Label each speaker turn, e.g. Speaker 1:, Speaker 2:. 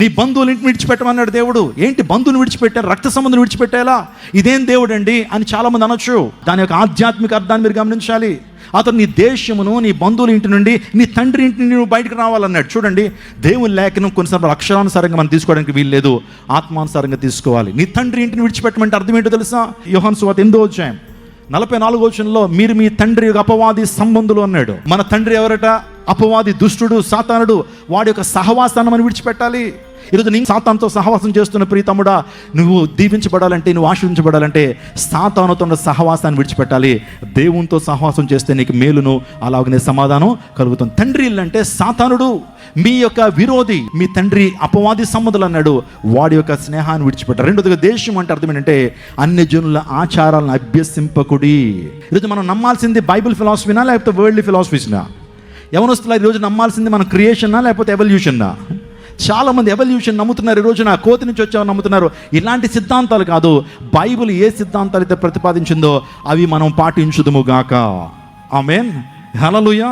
Speaker 1: నీ బంధువులు ఇంటిని విడిచిపెట్టమన్నాడు దేవుడు. ఏంటి బంధువుని విడిచిపెట్టారు, రక్త సంబంధం విడిచిపెట్టేలా? ఇదేం దేవుడు అండి అని చాలామంది అనొచ్చు. దాని యొక్క ఆధ్యాత్మిక అర్థాన్ని మీరు గమనించాలి. అతను నీ దేశమును, నీ బంధువుల ఇంటి నుండి, నీ తండ్రి ఇంటి నుండి నువ్వు బయటకు రావాలన్నాడు. చూడండి, దేవుని లేఖనం కొన్నిసార్లు అక్షరానుసారంగా మనం తీసుకోవడానికి వీల్లేదు, ఆత్మానుసారంగా తీసుకోవాలి. నీ తండ్రి ఇంటిని విడిచిపెట్టమంటే అర్థం ఏంటో తెలుసా? యోహాను సువార్త 8వ అధ్యాయం 44వ వచనంలో మీరు మీ తండ్రి యొక్క అపవాది సంబంధులు అన్నాడు. మన తండ్రి ఎవరట? అపవాది, దుష్టుడు, సాతానుడు. వాడి యొక్క సహవాసాన్ని మనం విడిచిపెట్టాలి. ఈరోజు నీ సాతానుతో సహవాసం చేస్తున్న ప్రియతముడా, నువ్వు దీవించబడాలంటే, నువ్వు ఆశీర్వించబడాలంటే సాతానుతో ఉన్న సహవాసాన్ని విడిచిపెట్టాలి. దేవునితో సహవాసం చేస్తే నీకు మేలును, అలాగనే సమాధానం కలుగుతుంది. తండ్రి ఇల్లు అంటే సాతానుడు, మీ యొక్క విరోధి, మీ తండ్రి అపవాది సంబంధులు అన్నాడు. వాడి యొక్క స్నేహాన్ని విడిచిపెట్టారు. రెండోదిగా దేశం అంటే అర్థం ఏంటంటే అన్ని జనుల ఆచారాలను అభ్యసింపకుడి. ఈరోజు మనం నమ్మాల్సింది బైబిల్ ఫిలాసఫీనా లేకపోతే వరల్డ్ ఫిలాసఫీస్నా? యవనస్తులా ఈరోజు నమ్మాల్సింది మన క్రియేషన్నా లేకపోతే ఎవల్యూషన్నా? చాలామంది ఎవల్యూషన్ నమ్ముతున్నారు. ఈరోజు నా కోతి నుంచి వచ్చామని నమ్ముతున్నారు. ఇలాంటి సిద్ధాంతాలు కాదు. బైబిల్ ఏ సిద్ధాంతాలు అయితే ప్రతిపాదించిందో అవి మనం పాటించుదుము గాక. ఆమేన్, హల్లెలూయా.